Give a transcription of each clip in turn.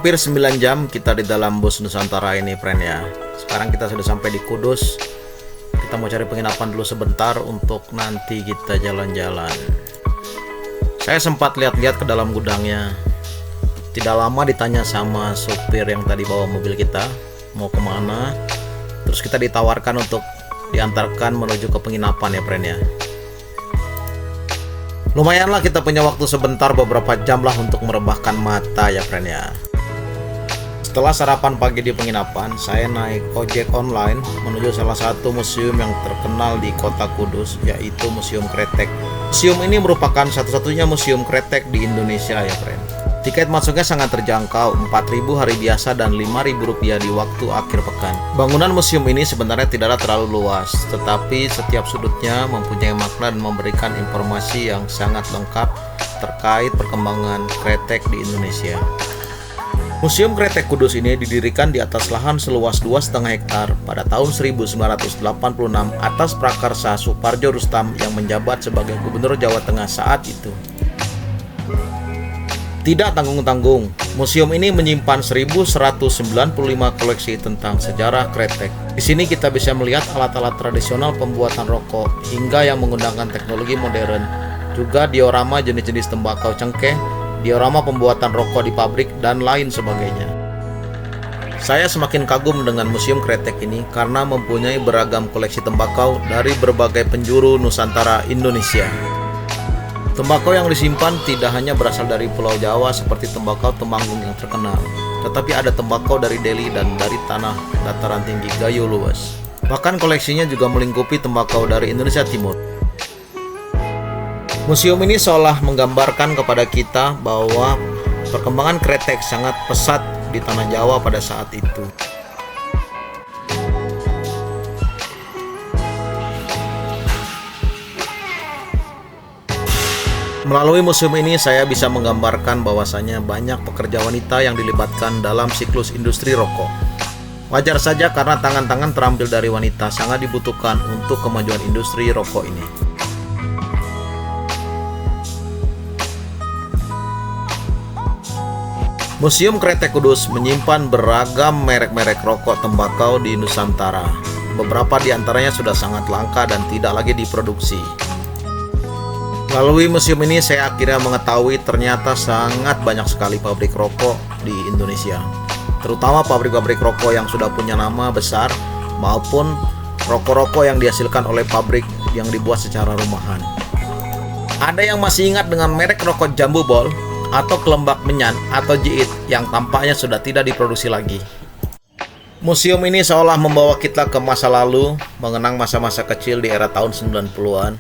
Hampir 9 jam kita di dalam bus Nusantara ini, friend ya. Sekarang kita sudah sampai di Kudus. Kita mau cari penginapan dulu sebentar untuk nanti kita jalan-jalan. Saya sempat lihat-lihat ke dalam gudangnya. Tidak lama ditanya sama sopir yang tadi bawa mobil kita mau kemana. Terus kita ditawarkan untuk diantarkan menuju ke penginapan ya, friend ya. Lumayanlah kita punya waktu sebentar, beberapa jam lah untuk merebahkan mata ya, friend ya. Setelah sarapan pagi di penginapan, saya naik ojek online menuju salah satu museum yang terkenal di kota Kudus, yaitu Museum Kretek. Museum ini merupakan satu-satunya museum kretek di Indonesia ya, friend. Tiket masuknya sangat terjangkau, 4.000 hari biasa dan Rp5.000 di waktu akhir pekan. Bangunan museum ini sebenarnya tidaklah terlalu luas, tetapi setiap sudutnya mempunyai makna dan memberikan informasi yang sangat lengkap terkait perkembangan kretek di Indonesia. Museum Kretek Kudus ini didirikan di atas lahan seluas 2,5 hektar pada tahun 1986 atas prakarsa Suparjo Rustam yang menjabat sebagai Gubernur Jawa Tengah saat itu. Tidak tanggung-tanggung, museum ini menyimpan 1.195 koleksi tentang sejarah kretek. Di sini kita bisa melihat alat-alat tradisional pembuatan rokok hingga yang menggunakan teknologi modern. Juga diorama jenis-jenis tembakau cengkeh, diorama pembuatan rokok di pabrik, dan lain sebagainya. Saya semakin kagum dengan Museum Kretek ini karena mempunyai beragam koleksi tembakau dari berbagai penjuru Nusantara Indonesia. Tembakau yang disimpan tidak hanya berasal dari Pulau Jawa seperti tembakau Temanggung yang terkenal, tetapi ada tembakau dari Delhi dan dari tanah dataran tinggi Gayo Luas. Bahkan koleksinya juga melingkupi tembakau dari Indonesia Timur. Museum ini seolah menggambarkan kepada kita bahwa perkembangan kretek sangat pesat di tanah Jawa pada saat itu. Melalui museum ini saya bisa menggambarkan bahwasanya banyak pekerja wanita yang dilibatkan dalam siklus industri rokok. Wajar saja karena tangan-tangan terampil dari wanita sangat dibutuhkan untuk kemajuan industri rokok ini. Museum Kretek Kudus menyimpan beragam merek-merek rokok tembakau di Nusantara. Beberapa di antaranya sudah sangat langka dan tidak lagi diproduksi. Melalui museum ini saya akhirnya mengetahui ternyata sangat banyak sekali pabrik rokok di Indonesia. Terutama pabrik-pabrik rokok yang sudah punya nama besar maupun rokok-rokok yang dihasilkan oleh pabrik yang dibuat secara rumahan. Ada yang masih ingat dengan merek rokok Jambu Bol atau Kelembak Menyan atau Jiit yang tampaknya sudah tidak diproduksi lagi. Museum ini seolah membawa kita ke masa lalu, mengenang masa-masa kecil di era tahun 90-an.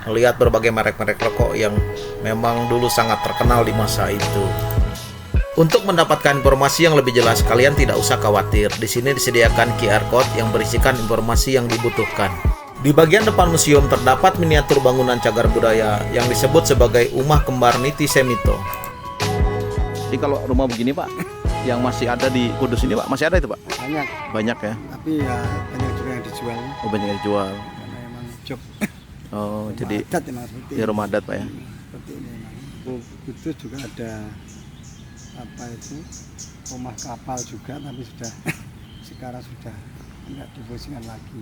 Melihat berbagai merek-merek rokok yang memang dulu sangat terkenal di masa itu. Untuk mendapatkan informasi yang lebih jelas, kalian tidak usah khawatir. Di sini disediakan QR code yang berisikan informasi yang dibutuhkan. Di bagian depan museum terdapat miniatur bangunan cagar budaya yang disebut sebagai Umah Kembar Niti Semito. Jadi kalau rumah begini Pak, yang masih ada di Kudus ini Pak, masih ada itu Pak? Banyak. Banyak ya? Tapi ya banyak juga yang dijual. Oh, banyak yang dijual. Karena emang job. Oh, rumah jadi adat emang seperti ya rumah adat Pak ya? Seperti ini emang. Itu juga ada apa itu rumah kapal juga, tapi sudah sekarang sudah tidak difungsikan lagi.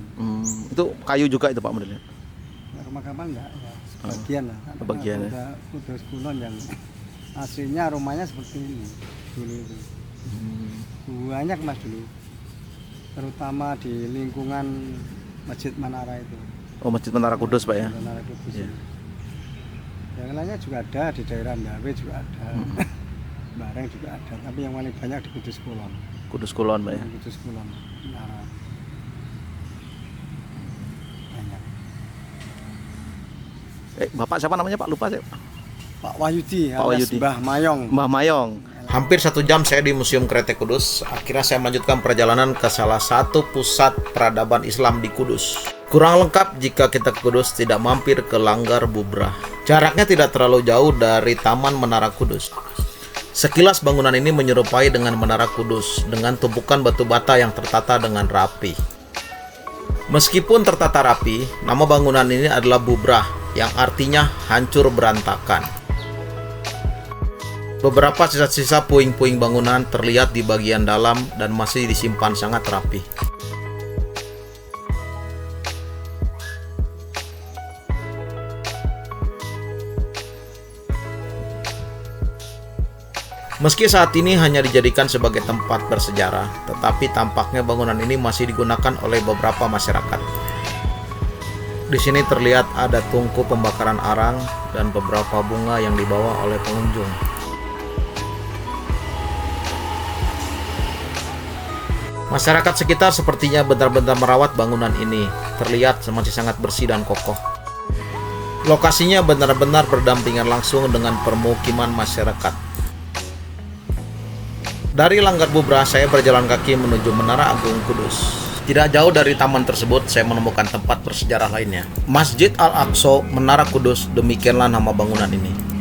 Itu kayu juga itu Pak modelnya? Nah, rumah kapal enggak, ya sebagian lah. Sebagian ya. Ada Kudus Kulon yang aslinya rumahnya seperti ini dulu itu. Banyak Mas dulu, terutama di lingkungan Masjid Menara itu. Oh, Masjid Menara Kudus Pak ya? Menara Kudus. Yeah. Yang lainnya juga ada di daerah Ndawe juga ada, Bareng juga ada. Tapi yang paling banyak di Kudus Kulon. Kudus Kulon Pak ya? Kudus Kulon. Menara. Banyak. Bapak siapa namanya Pak? Lupa saya. Pak Wahyudi, Pak Wahyudi. Mbah Mayong. Mbah Mayong. Hampir 1 jam saya di Museum Kretek Kudus. Akhirnya saya melanjutkan perjalanan ke salah satu pusat peradaban Islam di Kudus. Kurang lengkap jika kita ke Kudus tidak mampir ke Langgar Bubrah. Jaraknya tidak terlalu jauh dari Taman Menara Kudus. Sekilas bangunan ini menyerupai dengan Menara Kudus dengan tumpukan batu bata yang tertata dengan rapi. Meskipun tertata rapi, nama bangunan ini adalah Bubrah yang artinya hancur berantakan. Beberapa sisa-sisa puing-puing bangunan terlihat di bagian dalam dan masih disimpan sangat rapi. Meski saat ini hanya dijadikan sebagai tempat bersejarah, tetapi tampaknya bangunan ini masih digunakan oleh beberapa masyarakat. Di sini terlihat ada tungku pembakaran arang dan beberapa bunga yang dibawa oleh pengunjung. Masyarakat sekitar sepertinya benar-benar merawat bangunan ini. Terlihat masih sangat bersih dan kokoh. Lokasinya benar-benar berdampingan langsung dengan permukiman masyarakat. Dari Langgar Bubra, saya berjalan kaki menuju Menara Agung Kudus. Tidak jauh dari taman tersebut, saya menemukan tempat bersejarah lainnya. Masjid Al-Aqsa Menara Kudus, demikianlah nama bangunan ini.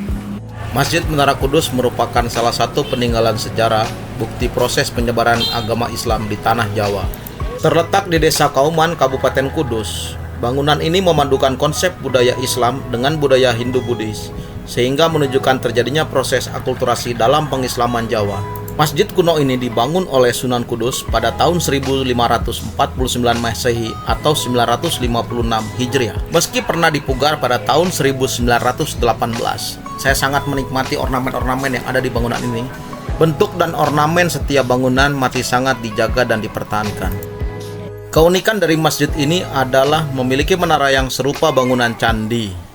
Masjid Menara Kudus merupakan salah satu peninggalan sejarah bukti proses penyebaran agama Islam di tanah Jawa. Terletak di Desa Kauman, Kabupaten Kudus, bangunan ini memadukan konsep budaya Islam dengan budaya Hindu-Buddhis, sehingga menunjukkan terjadinya proses akulturasi dalam pengislaman Jawa. Masjid kuno ini dibangun oleh Sunan Kudus pada tahun 1549 Masehi atau 956 Hijriah. Meski pernah dipugar pada tahun 1918, saya sangat menikmati ornamen-ornamen yang ada di bangunan ini. Bentuk dan ornamen setiap bangunan masih sangat dijaga dan dipertahankan. Keunikan dari masjid ini adalah memiliki menara yang serupa bangunan candi.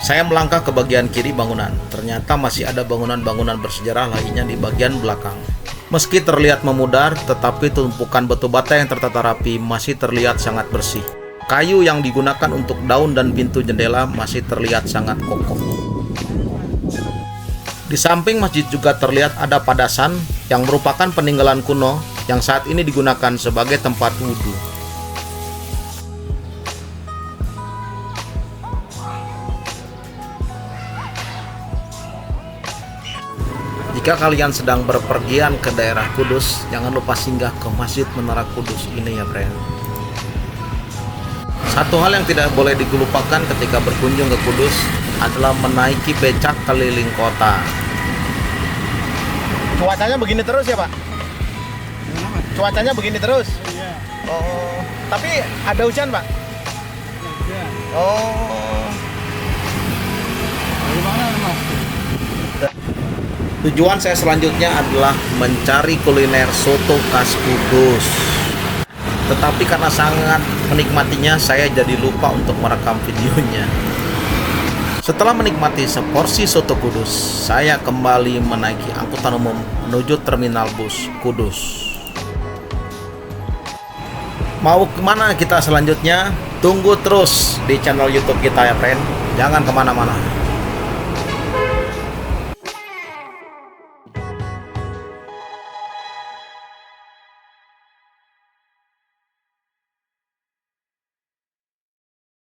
Saya melangkah ke bagian kiri bangunan. Ternyata masih ada bangunan-bangunan bersejarah lainnya di bagian belakang. Meski terlihat memudar, tetapi tumpukan batu bata yang tertata rapi masih terlihat sangat bersih. Kayu yang digunakan untuk daun dan pintu jendela masih terlihat sangat kokoh. Di samping masjid juga terlihat ada padasan yang merupakan peninggalan kuno yang saat ini digunakan sebagai tempat wudhu. Jika kalian sedang berpergian ke daerah Kudus, jangan lupa singgah ke Masjid Menara Kudus ini ya, friend. Satu hal yang tidak boleh dilupakan ketika berkunjung ke Kudus adalah menaiki becak keliling kota. Cuacanya begini terus ya Pak? Cuacanya begini terus? Iya. Oh, tapi ada hujan Pak? Iya. Oh. Dari mana Mas? Tujuan saya selanjutnya adalah mencari kuliner soto khas Kudus. Tetapi karena sangat menikmatinya, saya jadi lupa untuk merekam videonya. Setelah menikmati seporsi soto Kudus, saya kembali menaiki angkutan umum menuju terminal bus Kudus. Mau kemana kita selanjutnya? Tunggu terus di channel YouTube kita ya, friend. Jangan kemana-mana.